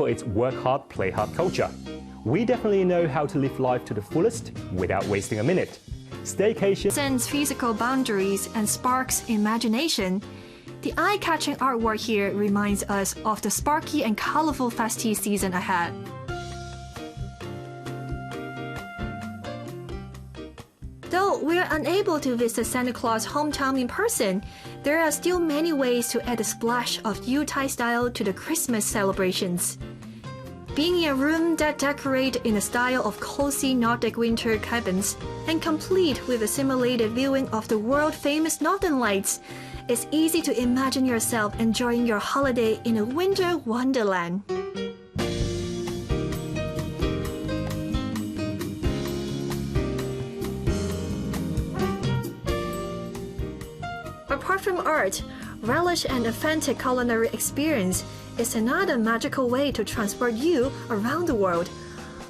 for its work hard, play hard culture. We definitely know how to live life to the fullest without wasting a minute. Staycation transcends physical boundaries and sparks imagination. The eye-catching artwork here reminds us of the sparky and colorful festive season ahead. Though we're unable to visit Santa Claus' hometown in person, there are still many ways to add a splash of Yuletide style to the Christmas celebrations. Being in a room that decorated in the style of cozy Nordic winter cabins and complete with a simulated viewing of the world-famous Northern Lights, it's easy to imagine yourself enjoying your holiday in a winter wonderland. Apart from art, relish an authentic culinary experience is another magical way to transport you around the world.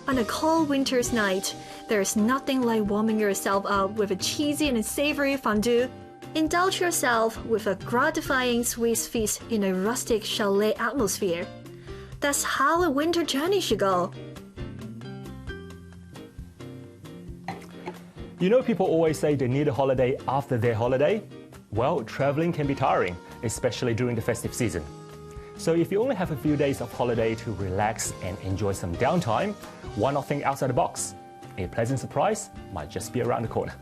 On a cold winter's night, there's nothing like warming yourself up with a cheesy and savory fondue. Indulge yourself with a gratifying Swiss feast in a rustic chalet atmosphere. That's how a winter journey should go. You know, people always say they need a holiday after their holiday. Well, traveling can be tiring, especially during the festive season. So if you only have a few days of holiday to relax and enjoy some downtime, why not think outside the box? A pleasant surprise might just be around the corner.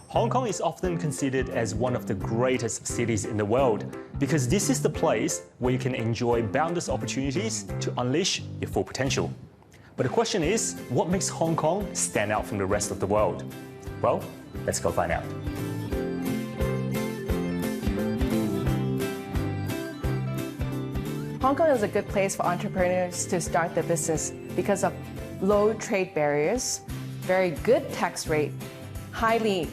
Hong Kong is often considered as one of the greatest cities in the world because this is the place where you can enjoy boundless opportunities to unleash your full potential. But the question is, what makes Hong Kong stand out from the rest of the world? Well, let's go find out. Hong Kong is a good place for entrepreneurs to start their business because of low trade barriers, very good tax rate, highly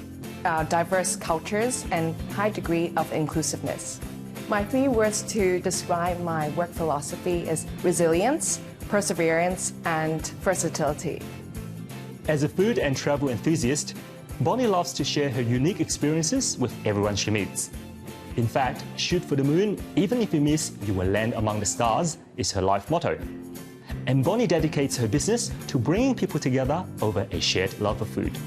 diverse cultures, and high degree of inclusiveness. My 3 words to describe my work philosophy is resilience, perseverance, and versatility. As a food and travel enthusiast, Bonnie loves to share her unique experiences with everyone she meets. In fact, shoot for the moon, even if you miss, you will land among the stars, is her life motto. And Bonnie dedicates her business to bringing people together over a shared love of food.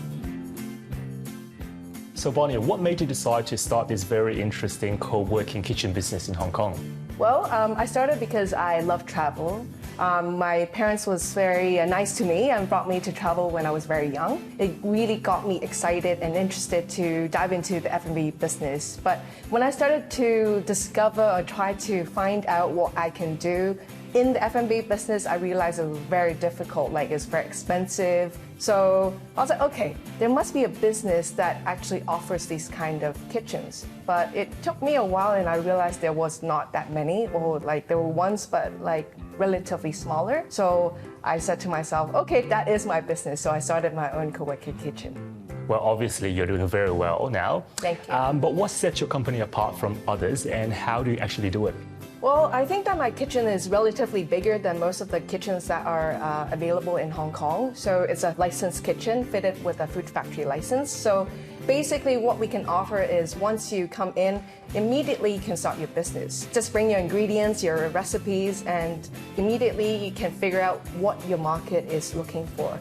So Bonnie, what made you decide to start this very interesting co-working kitchen business in Hong Kong? Well, I started because I love travel. My parents was very nice to me and brought me to travel when I was very young. It really got me excited and interested to dive into the F&B business. But when I started to discover or try to find out what I can do in the F&B business, I realized it was very difficult, like it's very expensive. So I was like, okay, there must be a business that actually offers these kind of kitchens. But it took me a while and I realized there was not that many, or like there were ones, but like relatively smaller. So I said to myself, okay, that is my business. So I started my own co-working kitchen. Well, obviously you're doing very well now. Thank you. But what sets your company apart from others and how do you actually do it? Well, I think that my kitchen is relatively bigger than most of the kitchens that are available in Hong Kong. So it's a licensed kitchen fitted with a food factory license. So basically what we can offer is once you come in, immediately you can start your business. Just bring your ingredients, your recipes, and immediately you can figure out what your market is looking for.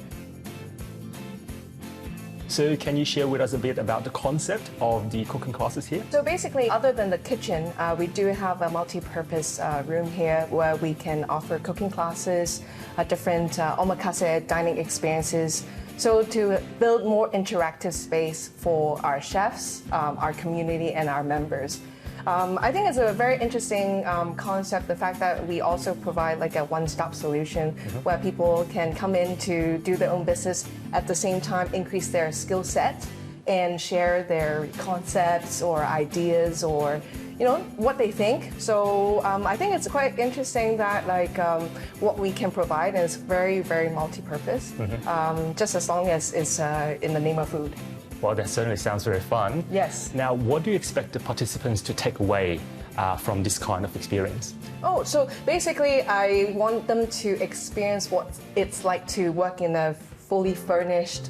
So can you share with us a bit about the concept of the cooking classes here? So basically, other than the kitchen, we do have a multi-purpose room here where we can offer cooking classes, different omakase dining experiences. So to build more interactive space for our chefs, our community, and our members. I think it's a very interesting concept, the fact that we also provide like a one-stop solution where people can come in to do their own business, at the same time increase their skill set and share their concepts or ideas or what they think. So I think it's quite interesting that what we can provide is very, very multi-purpose, just as long as it's in the name of food. Well, that certainly sounds very fun. Yes. Now, what do you expect the participants to take away from this kind of experience? Oh, so basically I want them to experience what it's like to work in a fully furnished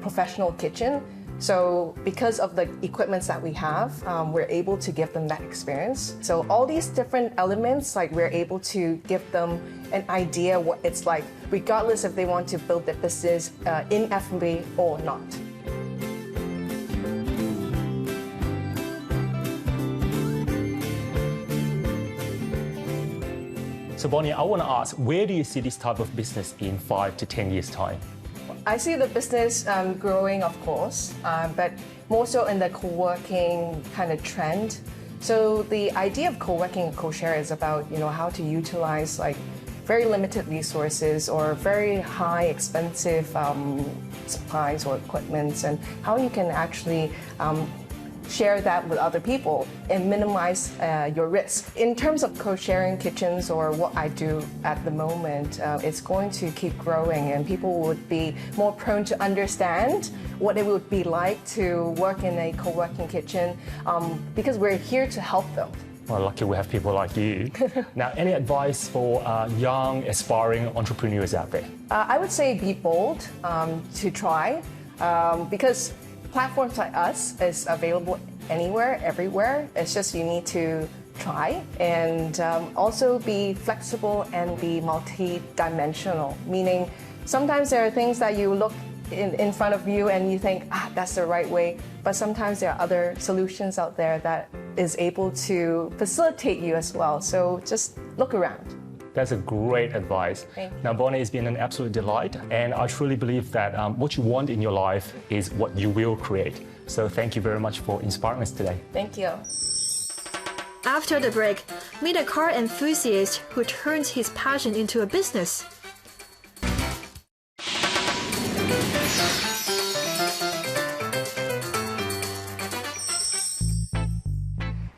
professional kitchen. So because of the equipments that we have, we're able to give them that experience. So all these different elements, like we're able to give them an idea what it's like, regardless if they want to build their business in F&B or not. So Bonnie, I want to ask, where do you see this type of business in 5 to 10 years' time? I see the business growing, of course, but more so in the co-working kind of trend. So the idea of co-working and co-share is about, how to utilize like very limited resources or very high expensive supplies or equipments, and how you can actually share that with other people and minimize your risk. In terms of co-sharing kitchens or what I do at the moment, it's going to keep growing, and people would be more prone to understand what it would be like to work in a co-working kitchen because we're here to help them. Well, lucky we have people like you. Now, any advice for young, aspiring entrepreneurs out there? I would say be bold to try because platforms like us is available anywhere, everywhere. It's just you need to try, and also be flexible and be multi-dimensional, meaning sometimes there are things that you look in front of you and you think, that's the right way, but sometimes there are other solutions out there that is able to facilitate you as well. So just look around. That's a great advice. Thank you. Now, Bonnie, it's been an absolute delight, and I truly believe that what you want in your life is what you will create. So thank you very much for inspiring us today. Thank you. After the break, meet a car enthusiast who turns his passion into a business.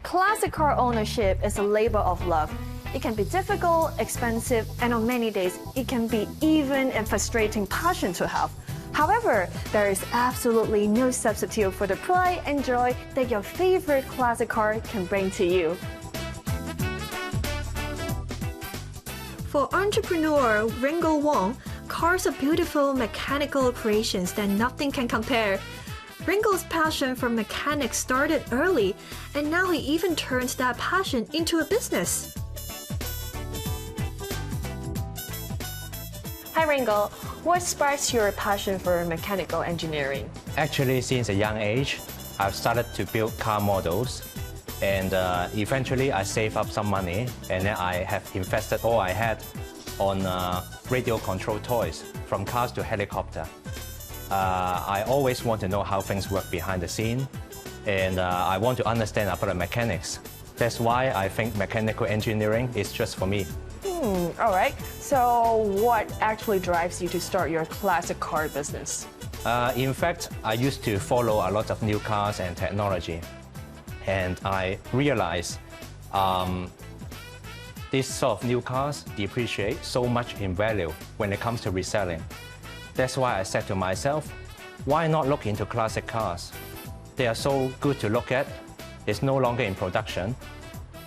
Classic car ownership is a labor of love. It can be difficult, expensive, and on many days, it can be even a frustrating passion to have. However, there is absolutely no substitute for the pride and joy that your favorite classic car can bring to you. For entrepreneur Ringo Wong, cars are beautiful mechanical creations that nothing can compare. Ringo's passion for mechanics started early, and now he even turns that passion into a business. Hi Ringo, what sparks your passion for mechanical engineering? Actually, since a young age, I've started to build car models, and eventually I saved up some money, and then I have invested all I had on radio control toys, from cars to helicopter. I always want to know how things work behind the scene, and I want to understand about the mechanics. That's why I think mechanical engineering is just for me. All right. So what actually drives you to start your classic car business? In fact, I used to follow a lot of new cars and technology, and I realized these sort of new cars depreciate so much in value when it comes to reselling. That's why I said to myself, why not look into classic cars? They are so good to look at. It's no longer in production,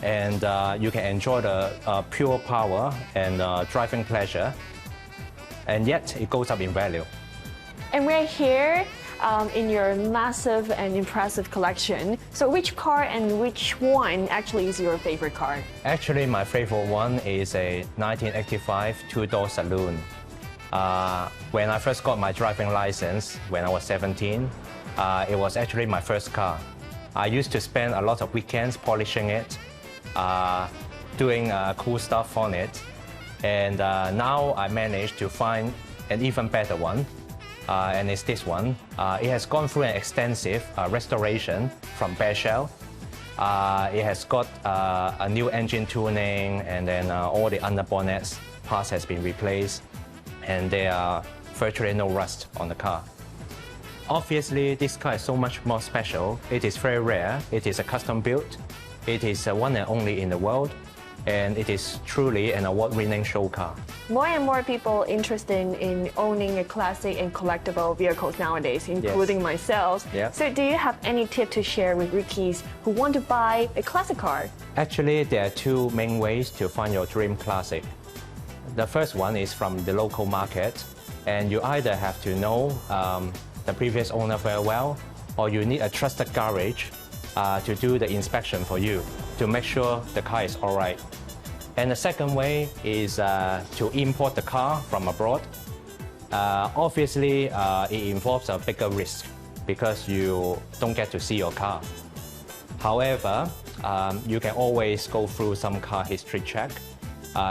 and you can enjoy the pure power and driving pleasure, and yet it goes up in value. And we're here in your massive and impressive collection. So which car and which one actually is your favorite car? Actually, my favorite one is a 1985 two-door saloon. When I first got my driving license when I was 17, it was actually my first car. I used to spend a lot of weekends polishing it, doing cool stuff on it, and now I managed to find an even better one, and it's this one. It has gone through an extensive restoration from bare shell. It has got a new engine tuning, and then all the under bonnets parts has been replaced, and there are virtually no rust on the car. Obviously, this car is so much more special. It is very rare. It is a custom built. It is one and only in the world, and it is truly an award-winning show car. More and more people interested in owning a classic and collectible vehicles nowadays, including myself. Yeah. So do you have any tip to share with rookies who want to buy a classic car? Actually, there are two main ways to find your dream classic. The first one is from the local market, and you either have to know the previous owner very well, or you need a trusted garage to do the inspection for you to make sure the car is all right. And the second way is to import the car from abroad. Obviously, it involves a bigger risk because you don't get to see your car. However, you can always go through some car history check.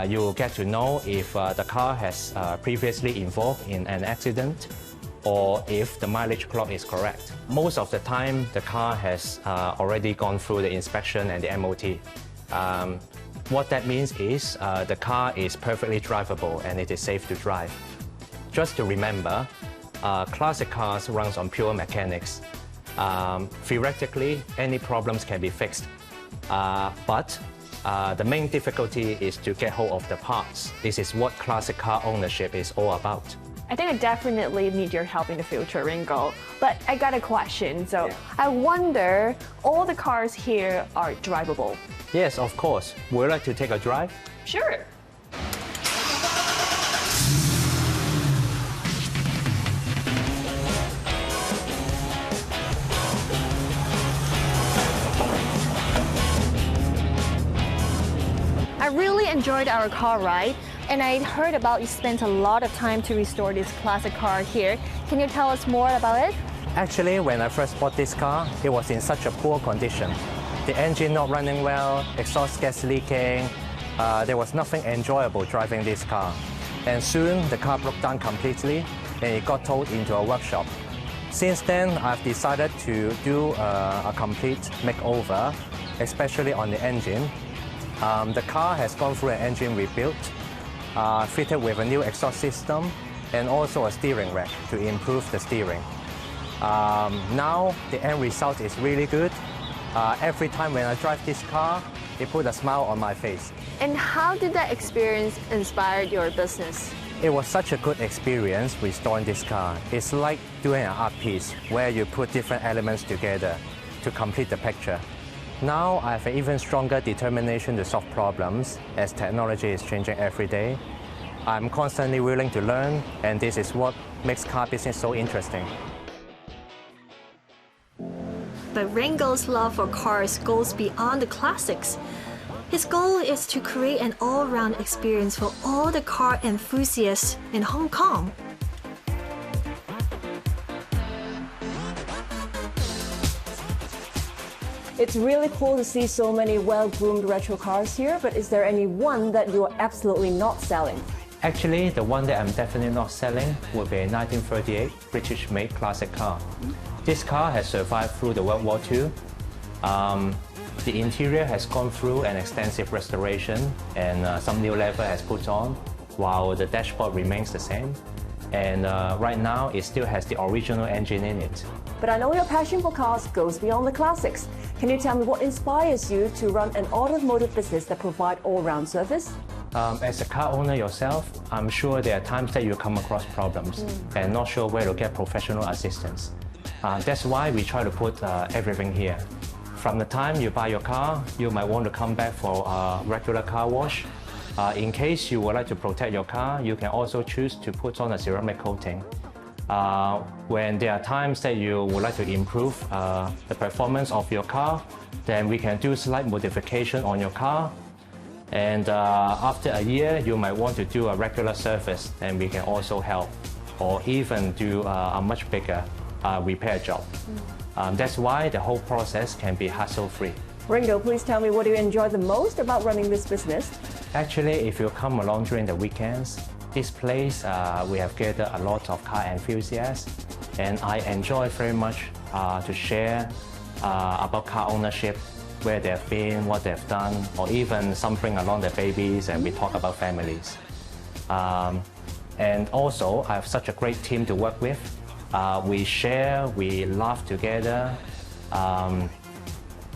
You will get to know if the car has previously involved in an accident or if the mileage clock is correct. Most of the time, the car has already gone through the inspection and the MOT. What that means is the car is perfectly drivable and it is safe to drive. Just to remember, classic cars runs on pure mechanics. Theoretically, any problems can be fixed, but the main difficulty is to get hold of the parts. This is what classic car ownership is all about. I think I definitely need your help in the future, Ringo. But I got a question. So Yeah. I wonder, all the cars here are drivable? Yes, of course. Would you like to take a drive? Sure. I really enjoyed our car ride, and I heard about you spent a lot of time to restore this classic car here. Can you tell us more about it? Actually, when I first bought this car, it was in such a poor condition. The engine not running well, exhaust gas leaking. There was nothing enjoyable driving this car. And soon, the car broke down completely, and it got towed into a workshop. Since then, I've decided to do a complete makeover, especially on the engine. The car has gone through an engine rebuild, fitted with a new exhaust system and also a steering rack to improve the steering. Now the end result is really good. Every time when I drive this car, it puts a smile on my face. And how did that experience inspire your business? It was such a good experience restoring this car. It's like doing an art piece where you put different elements together to complete the picture. Now I have an even stronger determination to solve problems as technology is changing every day. I'm constantly willing to learn, and this is what makes car business so interesting. But Ringo's love for cars goes beyond the classics. His goal is to create an all-round experience for all the car enthusiasts in Hong Kong. It's really cool to see so many well-groomed retro cars here, but is there any one that you are absolutely not selling? Actually, the one that I'm definitely not selling would be a 1938 British-made classic car. This car has survived through the World War II. The interior has gone through an extensive restoration and some new leather has put on, while the dashboard remains the same. And right now, it still has the original engine in it. But I know your passion for cars goes beyond the classics. Can you tell me what inspires you to run an automotive business that provides all-round service? As a car owner yourself, I'm sure there are times that you come across problems and not sure where to get professional assistance. That's why we try to put everything here. From the time you buy your car, you might want to come back for a regular car wash. In case you would like to protect your car, you can also choose to put on a ceramic coating. When there are times that you would like to improve the performance of your car, then we can do slight modification on your car. And after a year, you might want to do a regular service, and we can also help, or even do a much bigger repair job. That's why the whole process can be hassle-free. Ringo, please tell me what do you enjoy the most about running this business? Actually, if you come along during the weekends, this place, we have gathered a lot of car enthusiasts, and I enjoy very much to share about car ownership, where they've been, what they've done, or even some bring along their babies and we talk about families. And also, I have such a great team to work with. We share, we laugh together.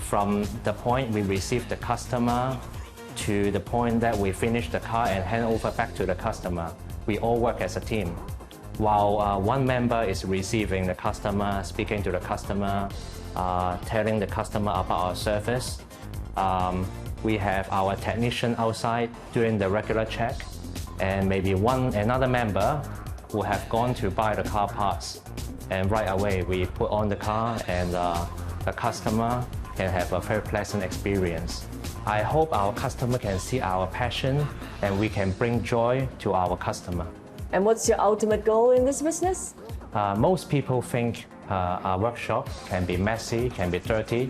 From the point we receive the customer to the point that we finish the car and hand over back to the customer, we all work as a team. While one member is receiving the customer, speaking to the customer, telling the customer about our service, we have our technician outside doing the regular check, and maybe another member who have gone to buy the car parts and right away we put on the car and the customer can have a very pleasant experience. I hope our customer can see our passion and we can bring joy to our customer. And what's your ultimate goal in this business? Most people think a workshop can be messy, can be dirty,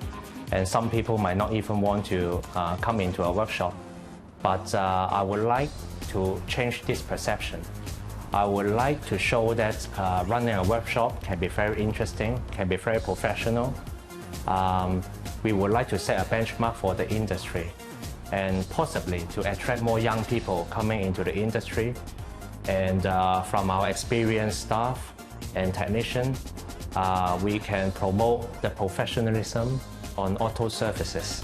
and some people might not even want to come into a workshop. But I would like to change this perception. I would like to show that running a workshop can be very interesting, can be very professional. We would like to set a benchmark for the industry and possibly to attract more young people coming into the industry. And from our experienced staff and technicians, we can promote the professionalism on auto services.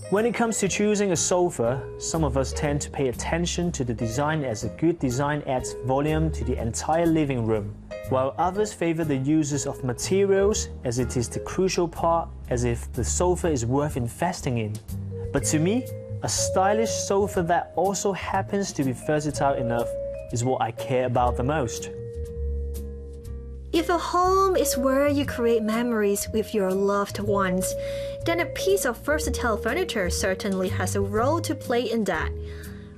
When it comes to choosing a sofa, some of us tend to pay attention to the design, as a good design adds volume to the entire living room, while others favor the uses of materials, as it is the crucial part, as if the sofa is worth investing in. But to me, a stylish sofa that also happens to be versatile enough is what I care about the most. If a home is where you create memories with your loved ones, then a piece of versatile furniture certainly has a role to play in that.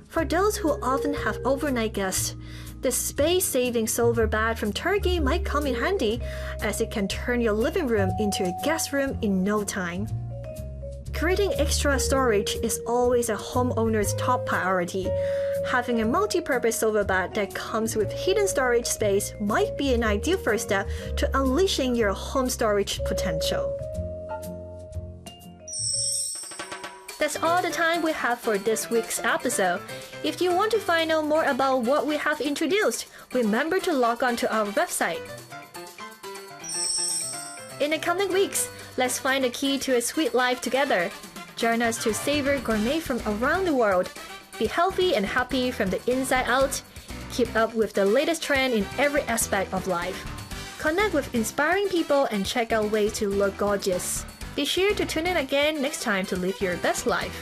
For those who often have overnight guests, the space-saving silver bed from Turkey might come in handy, as it can turn your living room into a guest room in no time. Creating extra storage is always a homeowner's top priority. Having a multi-purpose silver bed that comes with hidden storage space might be an ideal first step to unleashing your home storage potential. That's all the time we have for this week's episode. If you want to find out more about what we have introduced, remember to log on to our website. In the coming weeks, let's find the key to a sweet life together. Join us to savor gourmet from around the world. Be healthy and happy from the inside out. Keep up with the latest trend in every aspect of life. Connect with inspiring people and check out ways to look gorgeous. Be sure to tune in again next time to live your best life.